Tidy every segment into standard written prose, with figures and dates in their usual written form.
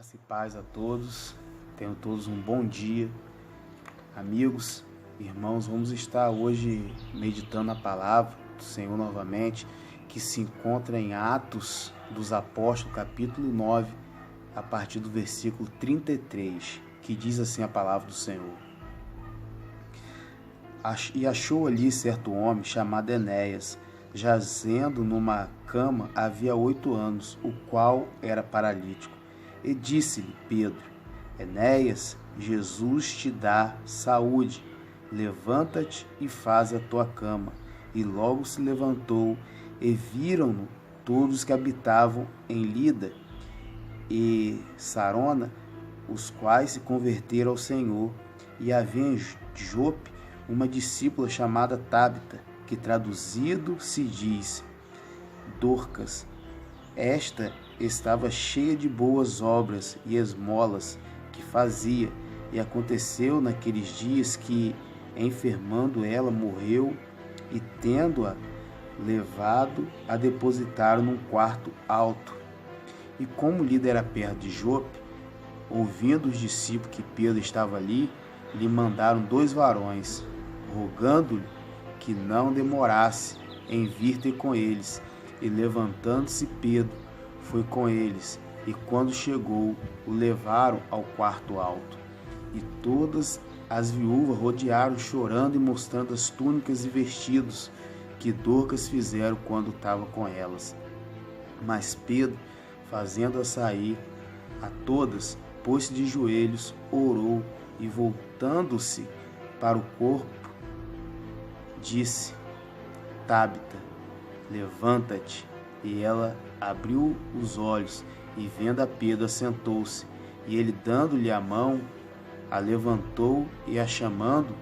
Graça e paz a todos, tenham todos um bom dia. Amigos, irmãos, vamos estar hoje meditando a palavra do Senhor novamente, que se encontra em Atos dos Apóstolos, capítulo 9, a partir do versículo 33, que diz assim a palavra do Senhor. E achou ali certo homem chamado Enéas, jazendo numa cama havia 8 anos, o qual era paralítico. E disse-lhe Pedro: Enéas, Jesus te dá saúde, levanta-te e faze a tua cama. E logo se levantou, e viram-no todos que habitavam em Lida e Sarona, os quais se converteram ao Senhor. E havia em Jope uma discípula chamada Tábita, que traduzido se diz Dorcas. Esta estava cheia de boas obras e esmolas que fazia, e aconteceu naqueles dias que, enfermando ela, morreu, e tendo-a levado, a depositaram num quarto alto. E como Lida era perto de Jope, ouvindo os discípulos que Pedro estava ali, lhe mandaram 2 varões, rogando-lhe que não demorasse em vir ter com eles. E levantando-se Pedro, foi com eles, e quando chegou, o levaram ao quarto alto. E todas as viúvas rodearam, chorando e mostrando as túnicas e vestidos que Dorcas fizeram quando estava com elas. Mas Pedro, fazendo-a sair a todas, pôs-se de joelhos, orou, e voltando-se para o corpo, disse: Tábita, levanta-te. E ela abriu os olhos, e vendo a Pedro, assentou-se. E ele, dando-lhe a mão, a levantou, e a chamando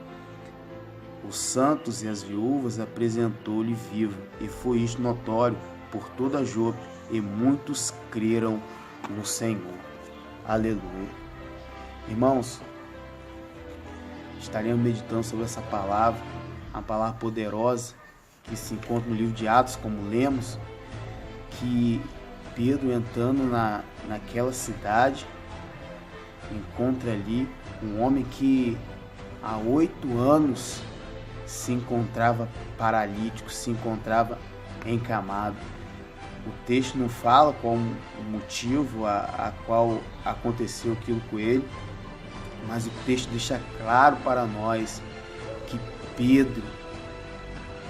os santos e as viúvas, apresentou-lhe viva. E foi isto notório por toda Jope, e muitos creram no Senhor. Aleluia. Irmãos, estaremos meditando sobre essa palavra, uma palavra poderosa que se encontra no livro de Atos, como lemos, que Pedro, entrando naquela cidade, encontra ali um homem que há 8 anos se encontrava paralítico, se encontrava encamado. O texto não fala qual o motivo a qual aconteceu aquilo com ele, mas o texto deixa claro para nós que Pedro,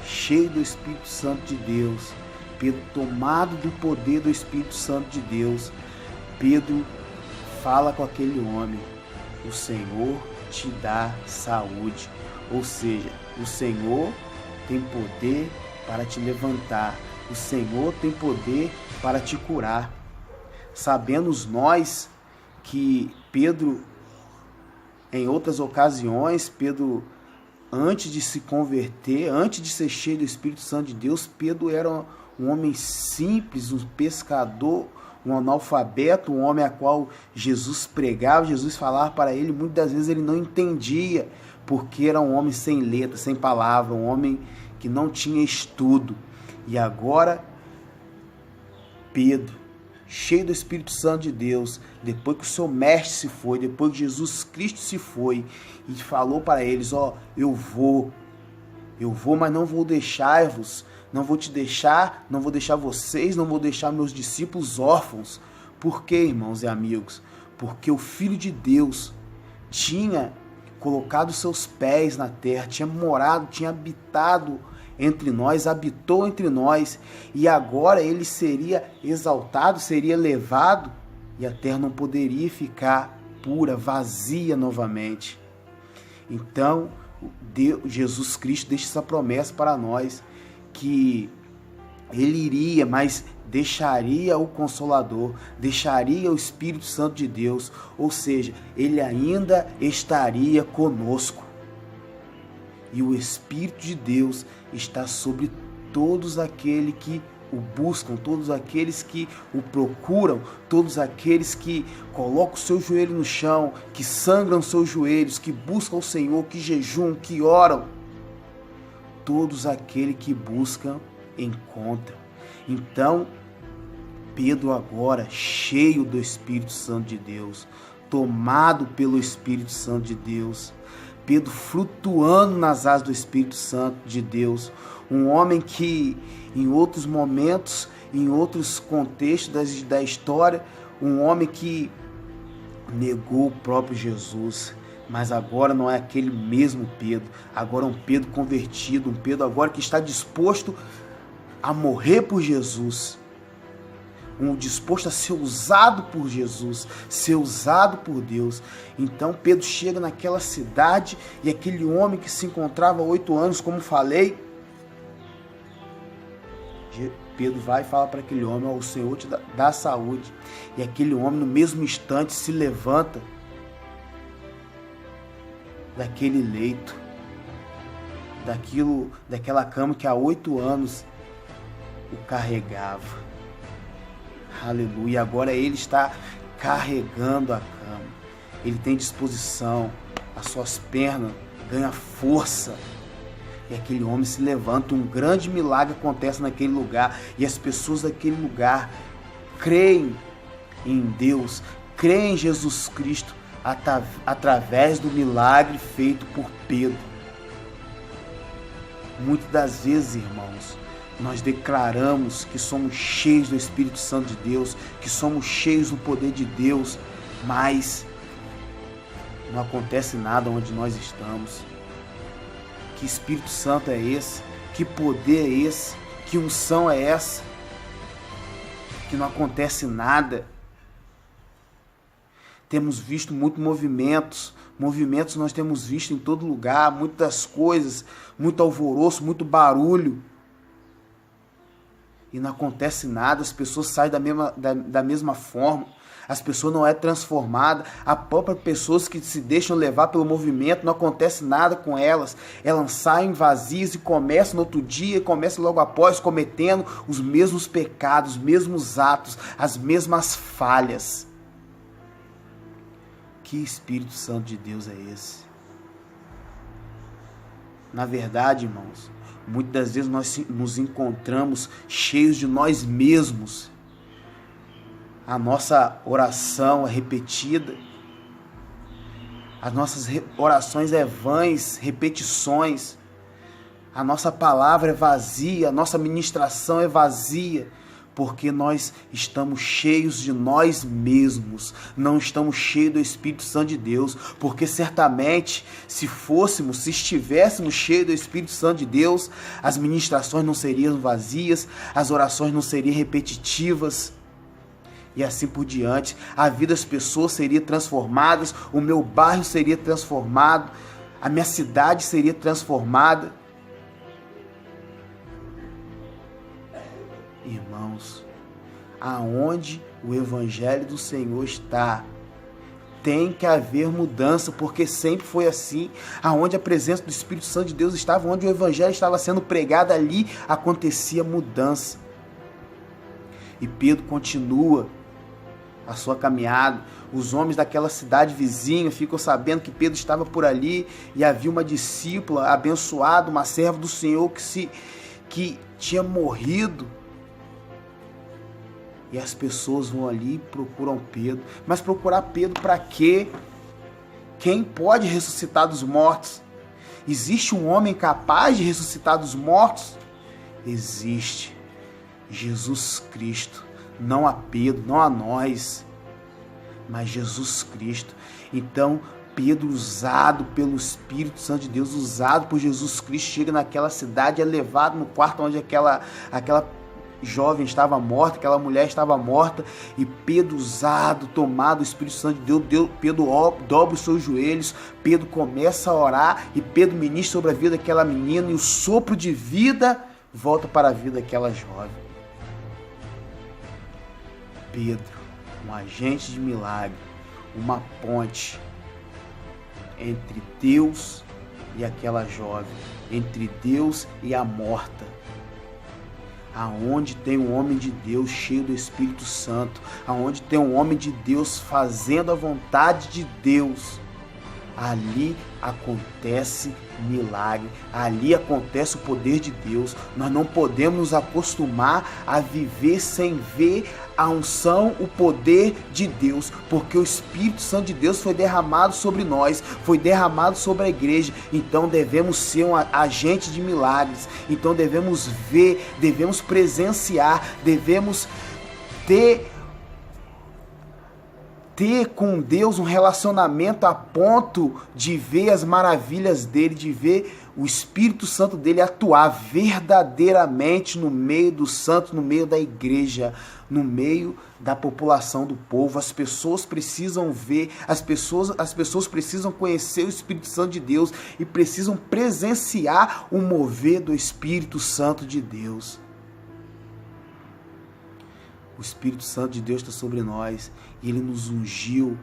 cheio do Espírito Santo de Deus, Pedro, tomado do poder do Espírito Santo de Deus, Pedro fala com aquele homem: o Senhor te dá saúde. Ou seja, o Senhor tem poder para te levantar, o Senhor tem poder para te curar. Sabemos nós que Pedro, em outras ocasiões, Pedro, antes de se converter, antes de ser cheio do Espírito Santo de Deus, Pedro era um homem simples, um pescador, um analfabeto, um homem a qual Jesus pregava, Jesus falava para ele, muitas das vezes ele não entendia, porque era um homem sem letra, sem palavra, um homem que não tinha estudo. E agora, Pedro, cheio do Espírito Santo de Deus, depois que o seu mestre se foi, depois que Jesus Cristo se foi, e falou para eles: eu vou, mas não vou deixar-vos, não vou te deixar, não vou deixar vocês, não vou deixar meus discípulos órfãos. Por quê, irmãos e amigos? Porque o Filho de Deus tinha colocado seus pés na terra, tinha morado, tinha habitado entre nós, habitou entre nós, e agora ele seria exaltado, seria levado, e a terra não poderia ficar pura, vazia novamente. Então, Jesus Cristo deixa essa promessa para nós, que ele iria, mas deixaria o Consolador, deixaria o Espírito Santo de Deus, ou seja, ele ainda estaria conosco. E o Espírito de Deus está sobre todos aqueles que o buscam, todos aqueles que o procuram, todos aqueles que colocam o seu joelho no chão, que sangram seus joelhos, que buscam o Senhor, que jejuam, que oram. Todos aqueles que buscam, encontram. Então, Pedro agora, cheio do Espírito Santo de Deus, tomado pelo Espírito Santo de Deus, Pedro flutuando nas asas do Espírito Santo de Deus, um homem que em outros momentos, em outros contextos da história, um homem que negou o próprio Jesus, mas agora não é aquele mesmo Pedro, agora é um Pedro convertido, um Pedro agora que está disposto a morrer por Jesus, disposto a ser usado por Jesus, ser usado por Deus. Então Pedro chega naquela cidade e aquele homem que se encontrava há 8 anos, como falei, Pedro vai e fala para aquele homem: o Senhor te dá saúde. E aquele homem no mesmo instante se levanta daquele leito, daquela cama que há 8 anos o carregava. Aleluia, agora ele está carregando a cama, ele tem disposição, as suas pernas ganham força, e aquele homem se levanta, um grande milagre acontece naquele lugar, e as pessoas daquele lugar creem em Deus, creem em Jesus Cristo, através do milagre feito por Pedro. Muitas das vezes, irmãos, nós declaramos que somos cheios do Espírito Santo de Deus, que somos cheios do poder de Deus, mas não acontece nada onde nós estamos. Que Espírito Santo é esse? Que poder é esse? Que unção é essa? Que não acontece nada. Temos visto muitos movimentos nós temos visto em todo lugar, muitas coisas, muito alvoroço, muito barulho. E não acontece nada, as pessoas saem da mesma forma, as pessoas não é transformada, a própria pessoas que se deixam levar pelo movimento, não acontece nada com elas, elas saem vazias e começam no outro dia, começam logo após cometendo os mesmos pecados, os mesmos atos, as mesmas falhas. Que Espírito Santo de Deus é esse? Na verdade, irmãos, muitas das vezes nós nos encontramos cheios de nós mesmos. A nossa oração é repetida. As nossas orações é vãs, repetições. A nossa palavra é vazia, a nossa ministração é vazia. Porque nós estamos cheios de nós mesmos, não estamos cheios do Espírito Santo de Deus, porque certamente se estivéssemos cheios do Espírito Santo de Deus, as ministrações não seriam vazias, as orações não seriam repetitivas, e assim por diante, a vida das pessoas seria transformada, o meu bairro seria transformado, a minha cidade seria transformada. Irmãos, aonde o Evangelho do Senhor está, tem que haver mudança, porque sempre foi assim. Aonde a presença do Espírito Santo de Deus estava, onde o Evangelho estava sendo pregado, ali acontecia mudança. E Pedro continua a sua caminhada. Os homens daquela cidade vizinha ficam sabendo que Pedro estava por ali e havia uma discípula abençoada, uma serva do Senhor que tinha morrido. E as pessoas vão ali e procuram Pedro. Mas procurar Pedro para quê? Quem pode ressuscitar dos mortos? Existe um homem capaz de ressuscitar dos mortos? Existe. Jesus Cristo. Não a Pedro, não a nós, mas Jesus Cristo. Então, Pedro, usado pelo Espírito Santo de Deus, usado por Jesus Cristo, chega naquela cidade, é levado no quarto onde aquela jovem estava morta, aquela mulher estava morta, e Pedro, usado, tomado o Espírito Santo de Deus, Pedro dobra os seus joelhos, Pedro começa a orar, e Pedro ministra sobre a vida daquela menina, e o sopro de vida volta para a vida daquela jovem. Pedro, um agente de milagre, uma ponte entre Deus e aquela jovem, entre Deus e a morta. Aonde tem um homem de Deus cheio do Espírito Santo, aonde tem um homem de Deus fazendo a vontade de Deus, ali acontece milagre, ali acontece o poder de Deus. Nós não podemos nos acostumar a viver sem ver a unção, o poder de Deus, porque o Espírito Santo de Deus foi derramado sobre nós, foi derramado sobre a igreja. Então devemos ser um agente de milagres, então devemos ver, devemos presenciar, devemos ter com Deus um relacionamento a ponto de ver as maravilhas dele, de ver o Espírito Santo dele atuar verdadeiramente no meio dos santos, no meio da igreja, no meio da população do povo. As pessoas precisam ver, as pessoas precisam conhecer o Espírito Santo de Deus e precisam presenciar o mover do Espírito Santo de Deus. O Espírito Santo de Deus está sobre nós e Ele nos ungiu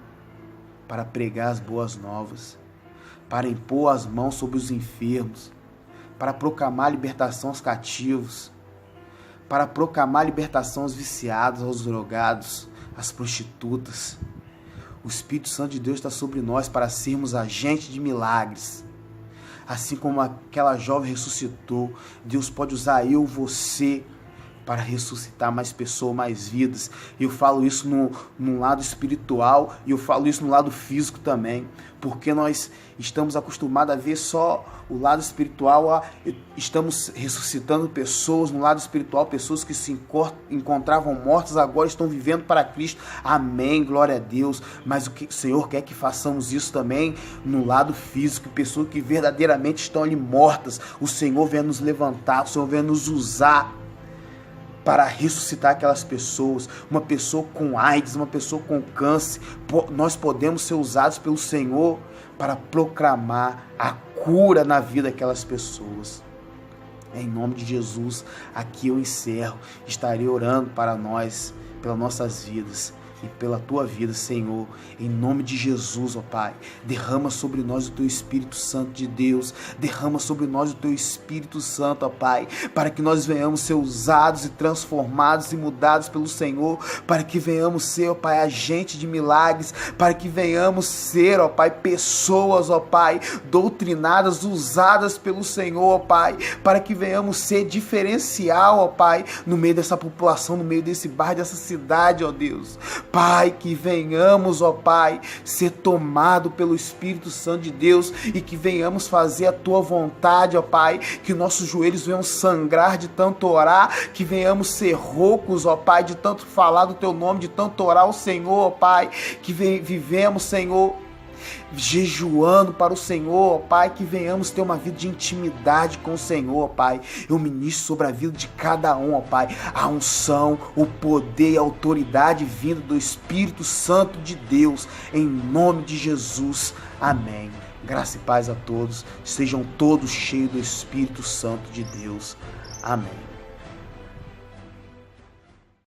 para pregar as boas novas, para impor as mãos sobre os enfermos, para proclamar a libertação aos cativos, para proclamar a libertação aos viciados, aos drogados, às prostitutas. O Espírito Santo de Deus está sobre nós para sermos agentes de milagres. Assim como aquela jovem ressuscitou, Deus pode usar eu, você, para ressuscitar mais pessoas, mais vidas. Eu falo isso no lado espiritual e eu falo isso no lado físico também, porque nós estamos acostumados a ver só o lado espiritual, estamos ressuscitando pessoas no lado espiritual, pessoas que se encontravam mortas, agora estão vivendo para Cristo. Amém, glória a Deus. Mas o Senhor quer que façamos isso também no lado físico, pessoas que verdadeiramente estão ali mortas. O Senhor vem nos levantar, o Senhor vem nos usar para ressuscitar aquelas pessoas. Uma pessoa com AIDS, uma pessoa com câncer, nós podemos ser usados pelo Senhor para proclamar a cura na vida daquelas pessoas. Em nome de Jesus, aqui eu encerro. Estarei orando para nós, pelas nossas vidas e pela tua vida, Senhor, em nome de Jesus, ó Pai. Derrama sobre nós o teu Espírito Santo de Deus, derrama sobre nós o teu Espírito Santo, ó Pai, para que nós venhamos ser usados e transformados e mudados pelo Senhor, para que venhamos ser, ó Pai, agente de milagres, para que venhamos ser, ó Pai, pessoas, ó Pai, doutrinadas, usadas pelo Senhor, ó Pai, para que venhamos ser diferencial, ó Pai, no meio dessa população, no meio desse bairro, dessa cidade, ó Deus. Pai, que venhamos, ó Pai, ser tomado pelo Espírito Santo de Deus e que venhamos fazer a Tua vontade, ó Pai, que nossos joelhos venham sangrar de tanto orar, que venhamos ser roucos, ó Pai, de tanto falar do Teu nome, de tanto orar ao Senhor, ó Pai, que vivemos, Senhor, jejuando para o Senhor, ó Pai, que venhamos ter uma vida de intimidade com o Senhor, ó Pai. Eu ministro sobre a vida de cada um, ó Pai, a unção, o poder e a autoridade vinda do Espírito Santo de Deus, em nome de Jesus. Amém. Graça e paz a todos, sejam todos cheios do Espírito Santo de Deus. Amém.